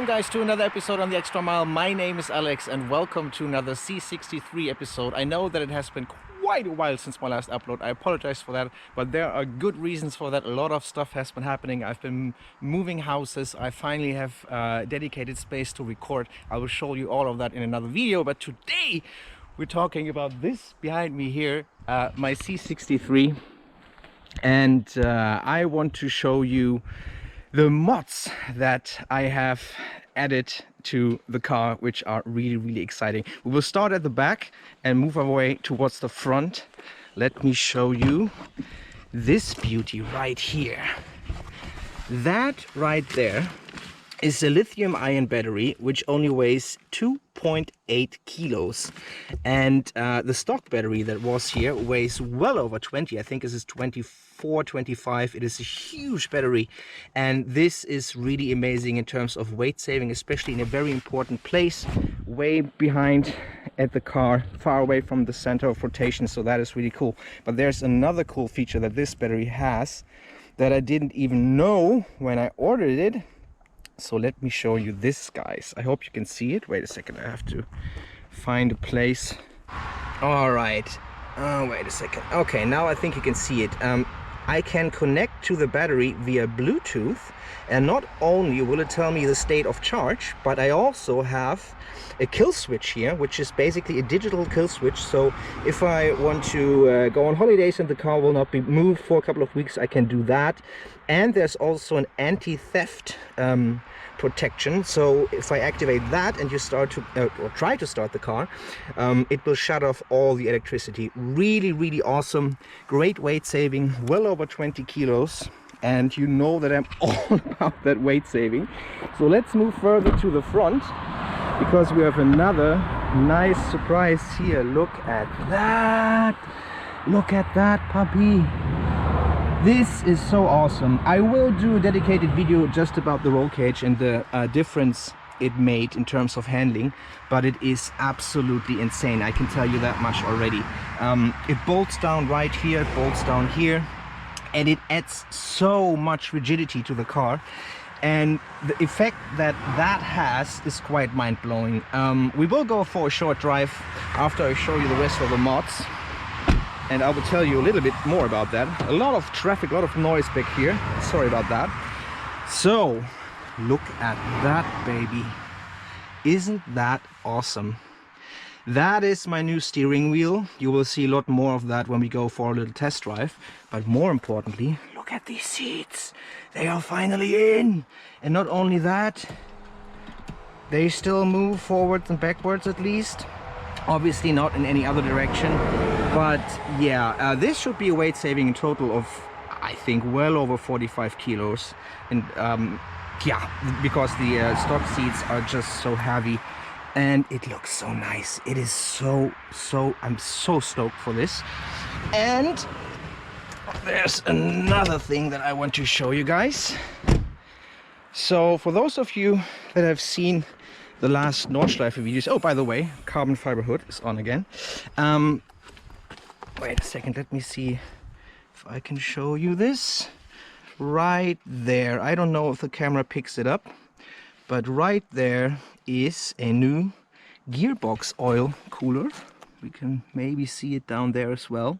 guys to another episode on the Extra Mile. My name is Alex and welcome to another C63 episode. I know that it has been quite a while since my last upload. I apologize for that, but there are good reasons for that. A lot of stuff has been happening. I've been moving houses. I finally have dedicated space to record. I will show you all of that in another video, but today we're talking about this behind me here, my C63, and I want to show you the mods that I have added to the car, which are really exciting. We will start at the back and move our way towards the front. Let me show you this beauty right here. That right there is a lithium ion battery which only weighs 2.8 kilos, and the stock battery that was here weighs well over 20. I think this is 24, 25. It is a huge battery, and this is really amazing in terms of weight saving, especially in a very important place way behind at the car, far away from the center of rotation. So that is really cool. But there's another cool feature that this battery has that I didn't even know when I ordered it. So let me show you this, guys. I hope you can see it. Wait a second, I have to find a place. All right. Wait a second. Okay, now I think you can see it. I can connect to the battery via Bluetooth, and not only will it tell me the state of charge, but I also have a kill switch here, which is basically a digital kill switch. So if I want to go on holidays and the car will not be moved for a couple of weeks, I can do that. And there's also an anti-theft protection. So if I activate that and you start to or try to start the car, it will shut off all the electricity. Really awesome. Great weight saving, well over 20 kilos. And you know that I'm all about that weight saving. So let's move further to the front, because we have another nice surprise here. Look at that. Look at that puppy. This is so awesome. I will do a dedicated video just about the roll cage and the difference it made in terms of handling, but it is absolutely insane. I can tell you that much already. It bolts down right here, it bolts down here, and it adds so much rigidity to the car. And the effect that that has is quite mind-blowing. We will go for a short drive after I show you the rest of the mods, and I will tell you a little bit more about that. A lot of traffic, a lot of noise back here. Sorry about that. So, look at that baby. Isn't that awesome? That is my new steering wheel. You will see a lot more of that when we go for a little test drive. But more importantly, look at these seats. They are finally in. And not only that, they still move forwards and backwards at least. Obviously not in any other direction. But yeah, this should be a weight saving in total of, I think, well over 45 kilos. And yeah, because the stock seats are just so heavy. And it looks so nice. It is I'm so stoked for this. And there's another thing that I want to show you guys. So for those of you that have seen the last Nordschleife videos, oh, by the way, carbon fiber hood is on again. Wait a second, let me see if I can show you this. Right there, I don't know if the camera picks it up, but right there is a new Gearbox oil cooler. We can maybe see it down there as well.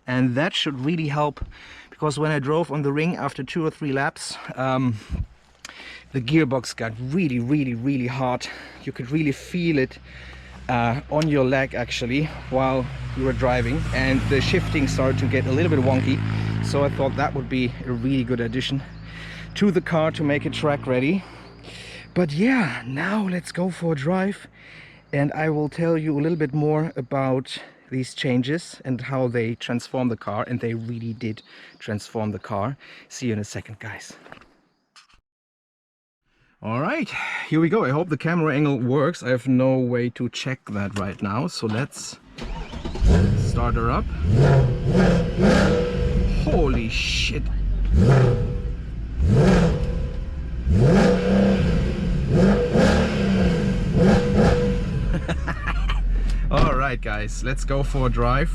And that should really help, because when I drove on the ring after 2 or 3 laps, the gearbox got really hot. You could really feel it on your leg actually while you were driving, and the shifting started to get a little bit wonky. So I thought that would be a really good addition to the car to make it track ready. But yeah, now let's go for a drive, and I will tell you a little bit more about these changes and how they transform the car. And they really did transform the car. See you in a second, guys. All right, here we go. I hope the camera angle works. I have no way to check that right now. So let's start her up. Holy shit. All right, guys, let's go for a drive,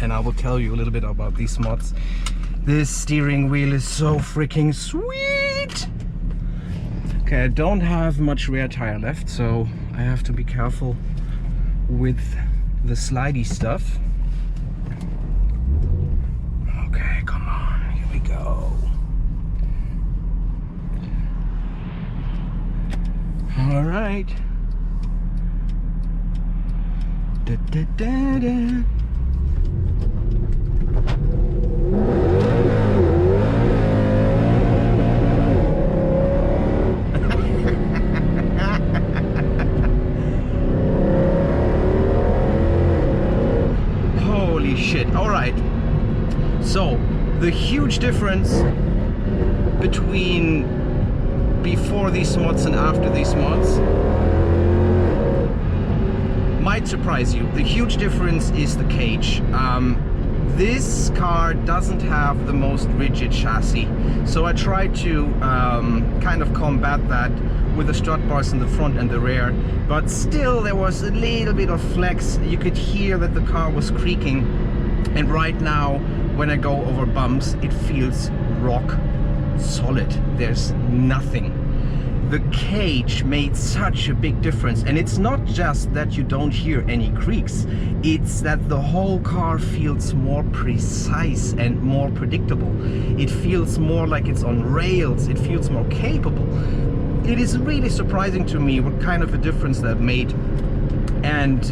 and I will tell you a little bit about these mods. This steering wheel is so freaking sweet. Okay, I don't have much rear tire left, so I have to be careful with the slidey stuff. Okay, come on, here we go. All right. Da, da, da, da. Holy shit. All right. So, the huge difference between before these mods and after these mods might surprise you. The huge difference is the cage. This car doesn't have the most rigid chassis, so I tried to kind of combat that with the strut bars in the front and the rear, but still there was a little bit of flex. You could hear that the car was creaking, and right now when I go over bumps it feels rock solid. There's nothing. The cage made such a big difference, and it's not just that you don't hear any creaks, it's that the whole car feels more precise and more predictable. It feels more like it's on rails, it feels more capable. It is really surprising to me what kind of a difference that made. And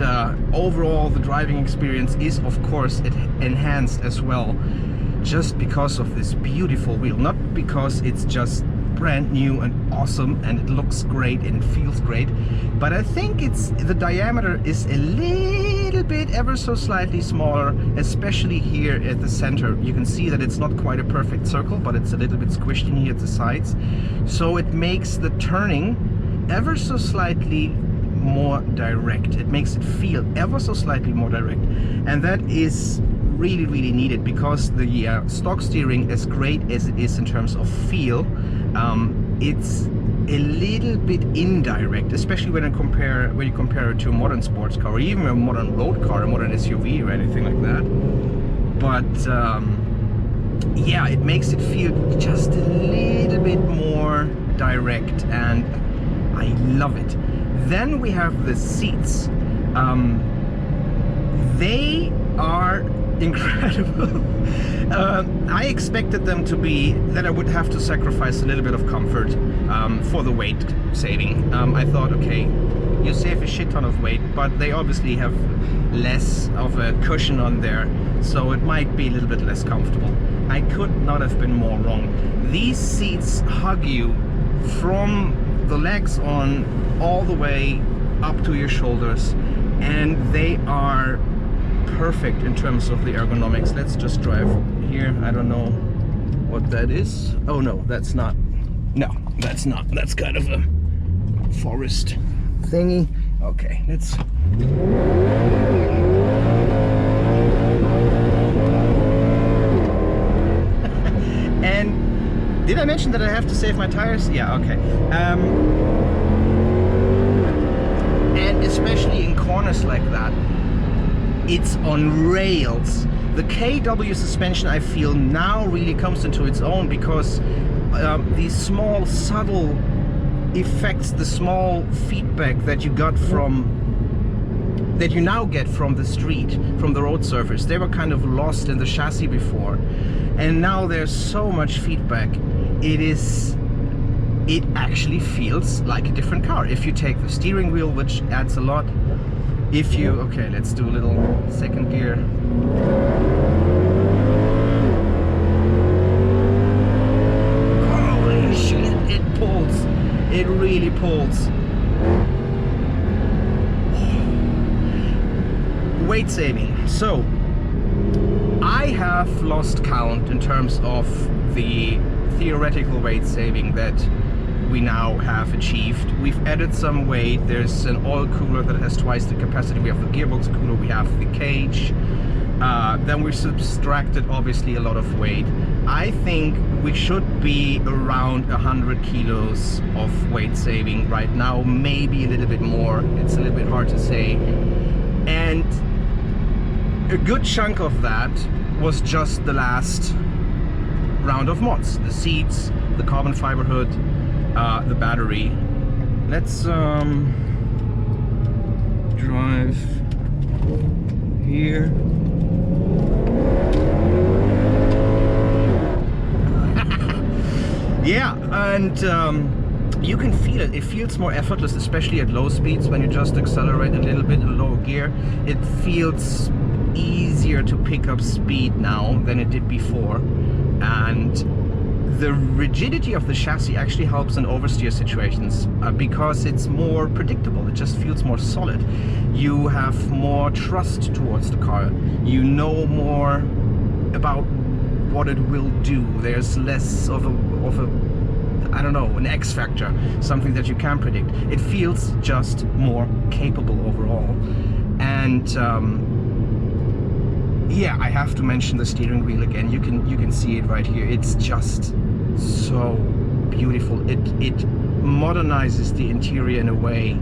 overall the driving experience is of course enhanced as well, just because of this beautiful wheel, not because it's just brand new and awesome and it looks great and feels great, but I think it's the diameter is a little bit ever so slightly smaller, especially here at the center. You can see that it's not quite a perfect circle, but it's a little bit squished in here at the sides, so it makes the turning ever so slightly more direct. It makes it feel ever so slightly more direct, and that is really needed, because the stock steering, as great as it is in terms of feel, it's a little bit indirect, especially when you compare it to a modern sports car, or even a modern road car, a modern SUV or anything like that. But yeah, it makes it feel just a little bit more direct, and I love it. Then we have the seats. They are incredible. I expected them to be that I would have to sacrifice a little bit of comfort for the weight saving. I thought, okay, you save a shit ton of weight, but they obviously have less of a cushion on there, so it might be a little bit less comfortable. I could not have been more wrong. These seats hug you from the legs on all the way up to your shoulders, and they are perfect in terms of the ergonomics. Let's just drive here. I don't know what that is. Oh no, that's not. No, that's not. That's kind of a forest thingy. Okay, let's. And did I mention that I have to save my tires? Yeah, okay. And especially in corners like that, it's on rails. The KW suspension, I feel, now really comes into its own, because these small subtle effects, the small feedback that you got from, that you now get from the street, from the road surface, they were kind of lost in the chassis before, and now there's so much feedback. It actually feels like a different car. If you take the steering wheel, which adds a lot, if you, okay, let's do a little second gear. Holy shit, it pulls. It really pulls. Weight saving. So, I have lost count in terms of the theoretical weight saving that we now have achieved. We've added some weight. There's an oil cooler that has twice the capacity. We have the gearbox cooler, we have the cage. Then we subtracted obviously a lot of weight. I think we should be around 100 kilos of weight saving right now, maybe a little bit more. It's a little bit hard to say. And a good chunk of that was just the last round of mods. The seats, the carbon fiber hood, the battery. Let's drive here. Yeah, and you can feel it. It feels more effortless, especially at low speeds. When you just accelerate a little bit in low gear, it feels easier to pick up speed now than it did before. And the rigidity of the chassis actually helps in oversteer situations because it's more predictable. It just feels more solid. You have more trust towards the car. You know more about what it will do. There's less of a I don't know, an X factor, something that you can predict. It feels just more capable overall. And yeah, I have to mention the steering wheel again. You can see it right here. It's just so beautiful. It modernizes the interior in a way.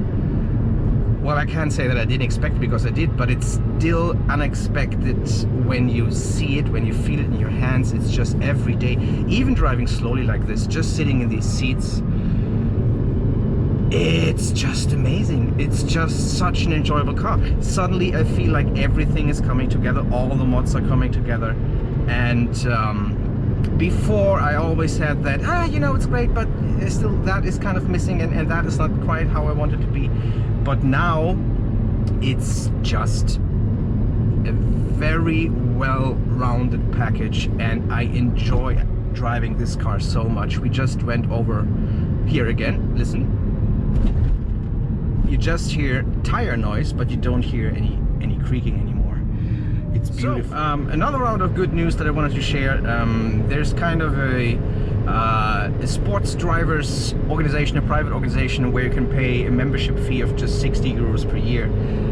Well, I can't say that I didn't expect it, because I did, but it's still unexpected when you see it, when you feel it in your hands. It's just every day. Even driving slowly like this, just sitting in these seats, it's just amazing. It's just such an enjoyable car. Suddenly I feel like everything is coming together. All the mods are coming together. And before I always had that, you know, it's great, but still that is kind of missing, and that is not quite how I want it to be. But now it's just a very well-rounded package, and I enjoy driving this car so much. We just went over here again. Listen, you just hear tire noise, but you don't hear any creaking anymore. It's beautiful. So, another round of good news that I wanted to share. There's kind of a sports drivers organization, a private organization, where you can pay a membership fee of just 60 euros per year,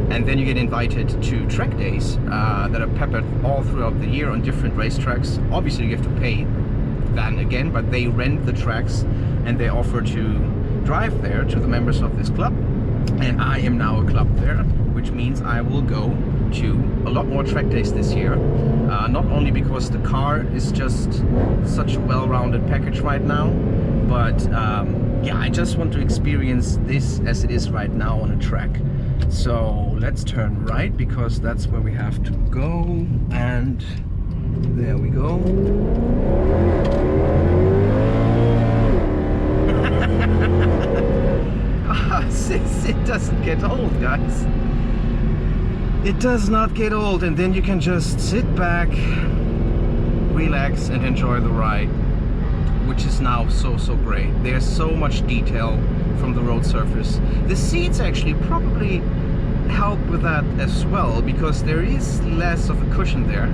and then you get invited to track days that are peppered all throughout the year on different racetracks. Obviously you have to pay then again, but they rent the tracks and they offer to drive there to the members of this club. And I am now a club there, which means I will go to a lot more track days this year. Not only because the car is just such a well-rounded package right now, but yeah, I just want to experience this as it is right now on a track. So let's turn right, because that's where we have to go, and there we go. It doesn't get old, guys. It does not get old, and then you can just sit back, relax, and enjoy the ride, which is now so great. There's so much detail from the road surface. The seats actually probably help with that as well, because there is less of a cushion there,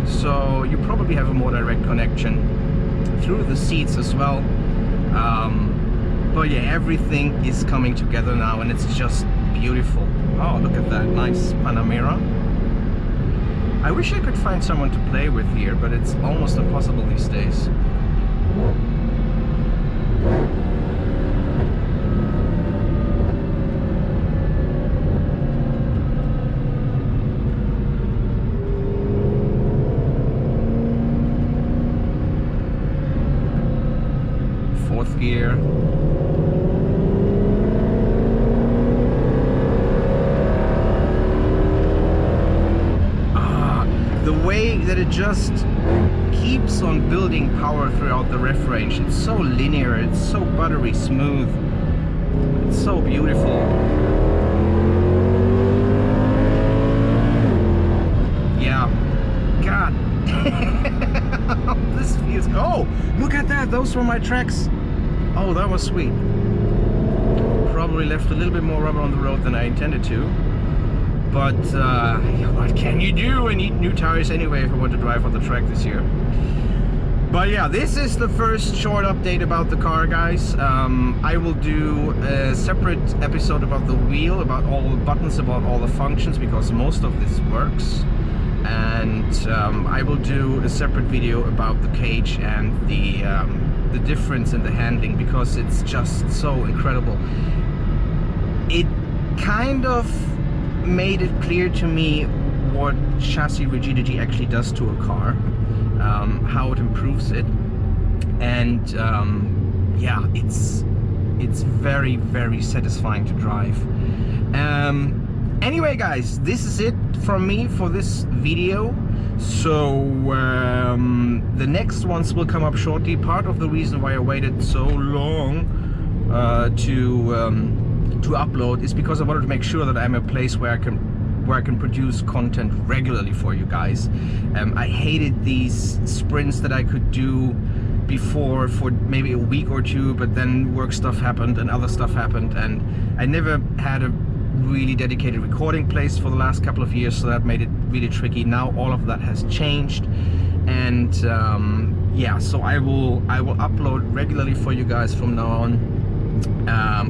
so you probably have a more direct connection through the seats as well. But yeah, everything is coming together now, and it's just beautiful. Oh, look at that nice Panamera. I wish I could find someone to play with here, but it's almost impossible these days. Fourth gear. That it just keeps on building power throughout the ref range. It's so linear, it's so buttery smooth, it's so beautiful. Yeah, God. This feels, oh, look at that, those were my tracks. Oh, that was sweet. Probably left a little bit more rubber on the road than I intended to. But what can you do? I need new tires anyway if I want to drive on the track this year. But yeah, this is the first short update about the car, guys. I will do a separate episode about the wheel, about all the buttons, about all the functions, because most of this works. And I will do a separate video about the cage and the difference in the handling, because it's just so incredible. It kind of made it clear to me what chassis rigidity actually does to a car, how it improves it, and yeah, it's it's very, very satisfying to drive. Anyway guys, this is it from me for this video. So the next ones will come up shortly. Part of the reason why I waited so long to upload is because I wanted to make sure that I'm a place where I can produce content regularly for you guys. I hated these sprints that I could do before for maybe a week or two, but then work stuff happened and other stuff happened, and I never had a really dedicated recording place for the last couple of years, so that made it really tricky. Now all of that has changed, and yeah, so I will upload regularly for you guys from now on.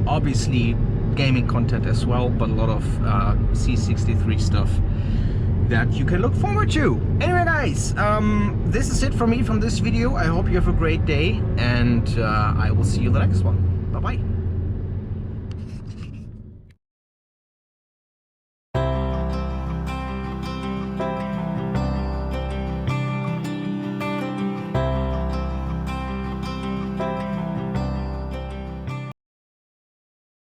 Obviously gaming content as well, but a lot of C63 stuff that you can look forward to. Anyway guys, this is it from me from this video. I hope you have a great day, and I will see you in the next one. Bye bye.